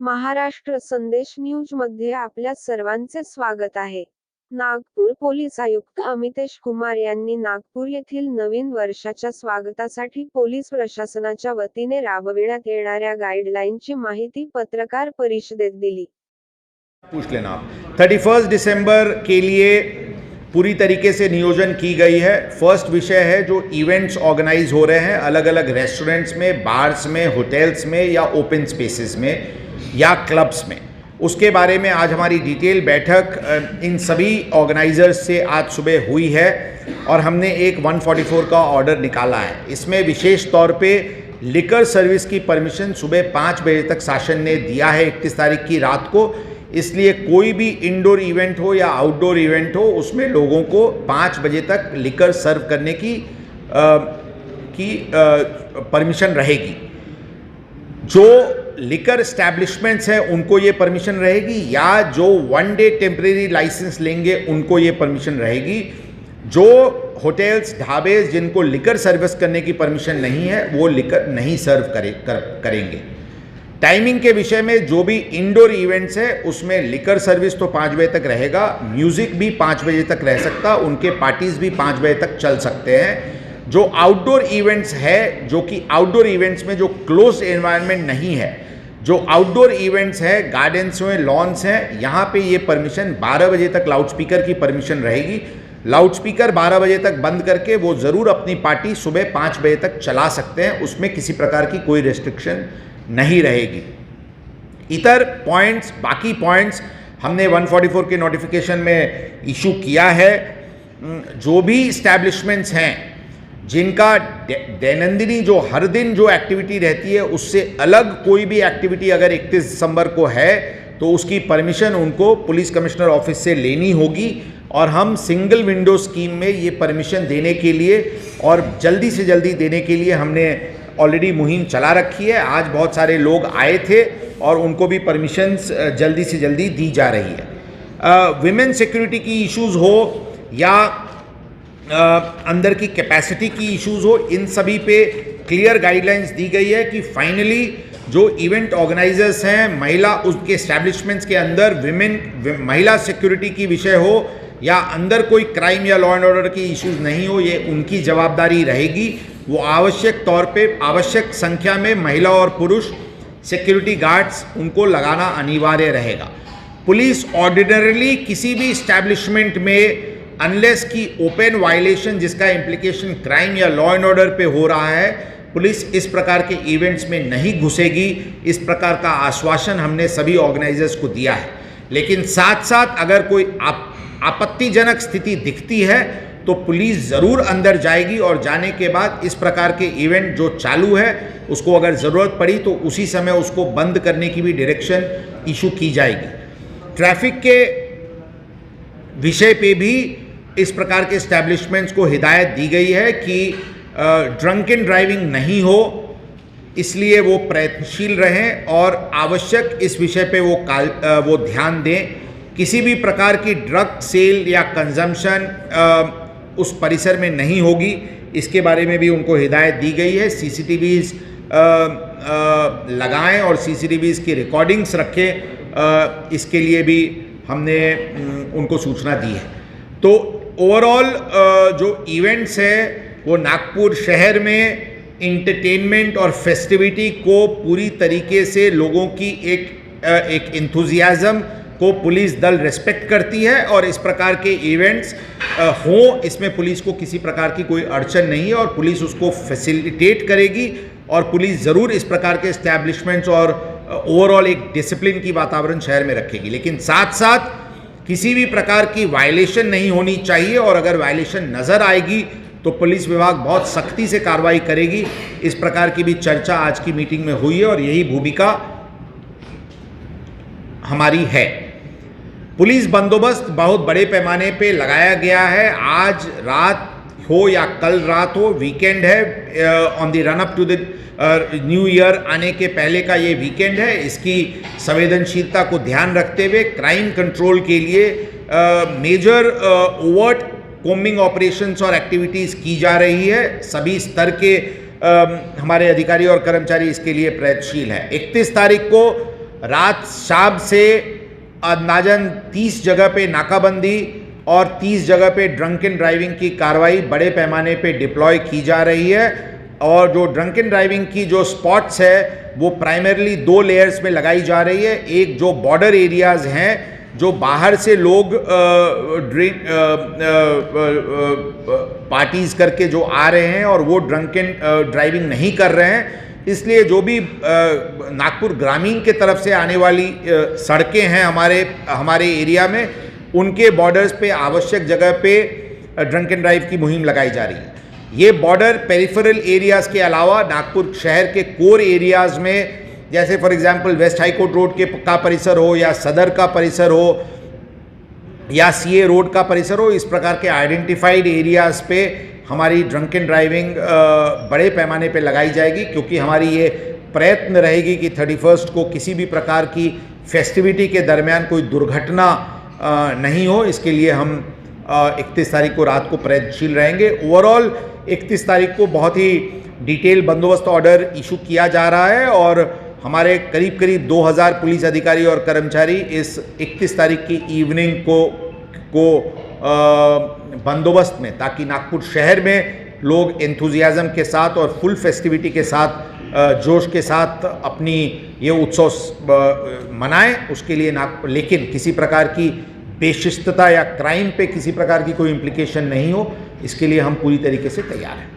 महाराष्ट्र संदेश न्यूज मध्ये आपल्या सर्वांचे स्वागत आहे. नागपूर पोलीस आयुक्त अमितेश कुमार यांनी नागपूर येथील नवीन वर्षाच्या स्वागतासाठी पोलीस प्रशासनाच्या वतीने राबविण्यात येणाऱ्या गाईडलाईनची माहिती पत्रकार परिषदेत दिली. पूछ लेना आप 31 दिसंबर के लिए पूरी तरीके से नियोजन की गई है। फर्स्ट विषय है जो इवेंट्स ऑर्गेनाइज हो रहे हैं अलग अलग रेस्टोरेंट्स में, बार्स में, होटल्स में या ओपन स्पेसेस में या क्लब्स में, उसके बारे में आज हमारी डिटेल बैठक इन सभी ऑर्गेनाइजर्स से आज सुबह हुई है और हमने एक 144 का ऑर्डर निकाला है। इसमें विशेष तौर पे लिकर सर्विस की परमिशन सुबह 5 बजे तक शासन ने दिया है 31 तारीख की रात को। इसलिए कोई भी इंडोर इवेंट हो या आउटडोर इवेंट हो उसमें लोगों को 5 बजे तक लिकर सर्व करने की परमिशन रहेगी। जो लिकर एस्टैब्लिशमेंट्स हैं उनको ये परमिशन रहेगी या जो 1 डे टेम्परेरी लाइसेंस लेंगे उनको ये परमिशन रहेगी। जो होटल्स, ढाबे जिनको लिकर सर्विस करने की परमिशन नहीं है वो लिकर नहीं सर्व करेंगे। टाइमिंग के विषय में जो भी इंडोर इवेंट्स है उसमें लिकर सर्विस तो 5 बजे तक रहेगा, म्यूजिक भी 5 बजे तक रह सकता, उनके पार्टीज भी 5 बजे तक चल सकते हैं। जो आउटडोर इवेंट्स है, जो कि आउटडोर इवेंट्स में जो क्लोज एनवायरनमेंट नहीं है, जो आउटडोर इवेंट्स है, गार्डन्स में, लॉन्स हैं, यहाँ पे ये परमिशन 12 बजे तक लाउडस्पीकर की परमिशन रहेगी। लाउडस्पीकर 12 बजे तक बंद करके वो ज़रूर अपनी पार्टी सुबह 5 बजे तक चला सकते हैं, उसमें किसी प्रकार की कोई रेस्ट्रिक्शन नहीं रहेगी। इतर पॉइंट्स, बाकी पॉइंट्स हमने 144 के नोटिफिकेशन में इशू किया है। जो भी इस्टेब्लिशमेंट्स हैं जिनका दैनंदिनी जो हर दिन जो एक्टिविटी रहती है उससे अलग कोई भी एक्टिविटी अगर 31 दिसंबर को है तो उसकी परमिशन उनको पुलिस कमिश्नर ऑफिस से लेनी होगी और हम सिंगल विंडो स्कीम में ये परमिशन देने के लिए और जल्दी से जल्दी देने के लिए हमने ऑलरेडी मुहिम चला रखी है। आज बहुत सारे लोग आए थे और उनको भी परमिशंस जल्दी से जल्दी दी जा रही है। विमेन सिक्योरिटी की इश्यूज़ हो या अंदर की कैपेसिटी की इश्यूज़ हो, इन सभी पे क्लियर गाइडलाइंस दी गई है कि फाइनली जो इवेंट ऑर्गेनाइजर्स हैं, महिला उसके एस्टैब्लिशमेंट्स के अंदर महिला सिक्योरिटी की विषय हो या अंदर कोई क्राइम या लॉ एंड ऑर्डर की इश्यूज़ नहीं हो, ये उनकी जवाबदारी रहेगी। वो आवश्यक तौर पे आवश्यक संख्या में महिला और पुरुष सिक्योरिटी गार्ड्स उनको लगाना अनिवार्य रहेगा। पुलिस ऑर्डिनरली किसी भी इस्टेब्लिशमेंट में अनलेस की ओपन वायलेशन जिसका इम्प्लीकेशन क्राइम या लॉ एंड ऑर्डर पे हो रहा है, पुलिस इस प्रकार के इवेंट्स में नहीं घुसेगी। इस प्रकार का आश्वासन हमने सभी ऑर्गेनाइजर्स को दिया है। लेकिन साथ साथ अगर कोई आपत्तिजनक स्थिति दिखती है तो पुलिस ज़रूर अंदर जाएगी और जाने के बाद इस प्रकार के इवेंट जो चालू है उसको अगर ज़रूरत पड़ी तो उसी समय उसको बंद करने की भी डायरेक्शन इशू की जाएगी। ट्रैफिक के विषय पे भी इस प्रकार के एस्टैब्लिशमेंट्स को हिदायत दी गई है कि ड्रंकन ड्राइविंग नहीं हो, इसलिए वो प्रयत्नशील रहें और आवश्यक इस विषय पे वो ध्यान दें। किसी भी प्रकार की ड्रग सेल या कंजम्पशन उस परिसर में नहीं होगी, इसके बारे में भी उनको हिदायत दी गई है। सीसीटीवीज़ लगाएं और सीसीटीवीज़ की रिकॉर्डिंग्स रखें, इसके लिए भी हमने उनको सूचना दी है। तो ओवरऑल जो इवेंट्स है वो नागपुर शहर में इंटरटेनमेंट और फेस्टिविटी को पूरी तरीके से लोगों की एक इंथुजियाज़म को पुलिस दल रिस्पेक्ट करती है और इस प्रकार के इवेंट्स हों, इसमें पुलिस को किसी प्रकार की कोई अड़चन नहीं है और पुलिस उसको फैसिलिटेट करेगी और पुलिस ज़रूर इस प्रकार के एस्टैब्लिशमेंट्स और ओवरऑल एक डिसिप्लिन की वातावरण शहर में रखेगी। लेकिन साथ साथ किसी भी प्रकार की वायलेशन नहीं होनी चाहिए और अगर वायलेशन नज़र आएगी तो पुलिस विभाग बहुत सख्ती से कार्रवाई करेगी। इस प्रकार की भी चर्चा आज की मीटिंग में हुई है और यही भूमिका हमारी है। पुलिस बंदोबस्त बहुत बड़े पैमाने पे लगाया गया है। आज रात हो या कल रात हो, वीकेंड है, on the run up to the new year आने के पहले का ये वीकेंड है। इसकी संवेदनशीलता को ध्यान रखते हुए क्राइम कंट्रोल के लिए मेजर ओवर्ट कोम्बिंग ऑपरेशंस और एक्टिविटीज़ की जा रही है। सभी स्तर के हमारे अधिकारी और कर्मचारी इसके लिए प्रयत्नशील हैं। 31 तारीख को रात शाम से अंदाजन 30 जगह पे नाकाबंदी और 30 जगह पे ड्रंकन ड्राइविंग की कार्रवाई बड़े पैमाने पे डिप्लॉय की जा रही है। और जो ड्रंकन ड्राइविंग की जो स्पॉट्स है वो प्राइमरली 2 लेयर्स में लगाई जा रही है। एक जो बॉर्डर एरियाज़ हैं, जो बाहर से लोग पार्टीज़ करके जो आ रहे हैं और वो ड्रंकन ड्राइविंग नहीं कर रहे हैं, इसलिए जो भी नागपुर ग्रामीण के तरफ से आने वाली सड़कें हैं हमारे एरिया में, उनके बॉर्डर्स पे आवश्यक जगह पे ड्रंकन ड्राइव की मुहिम लगाई जा रही है। ये बॉर्डर पेरिफेरल एरियाज़ के अलावा नागपुर शहर के कोर एरियाज़ में, जैसे for example west high court road का परिसर हो या सदर का परिसर हो या सीए रोड का परिसर हो, इस प्रकार के आइडेंटिफाइड एरियाज़ पे हमारी ड्रंकन ड्राइविंग बड़े पैमाने पे लगाई जाएगी, क्योंकि हमारी ये प्रयत्न रहेगी कि 31 को किसी भी प्रकार की फेस्टिविटी के दरमियान कोई दुर्घटना नहीं हो। इसके लिए हम 31 तारीख को रात को प्रयत्नशील रहेंगे। ओवरऑल 31 तारीख को बहुत ही डिटेल बंदोबस्त ऑर्डर इशू किया जा रहा है और हमारे करीब करीब 2000 पुलिस अधिकारी और कर्मचारी इस 31 तारीख की इवनिंग को बंदोबस्त में, ताकि नागपुर शहर में लोग एंथुजियाज़म के साथ और फुल फेस्टिविटी के साथ जोश के साथ अपनी ये उत्सव मनाएं, उसके लिए लेकिन किसी प्रकार की बेशिस्तता या क्राइम पे किसी प्रकार की कोई इम्प्लीकेशन नहीं हो, इसके लिए हम पूरी तरीके से तैयार हैं।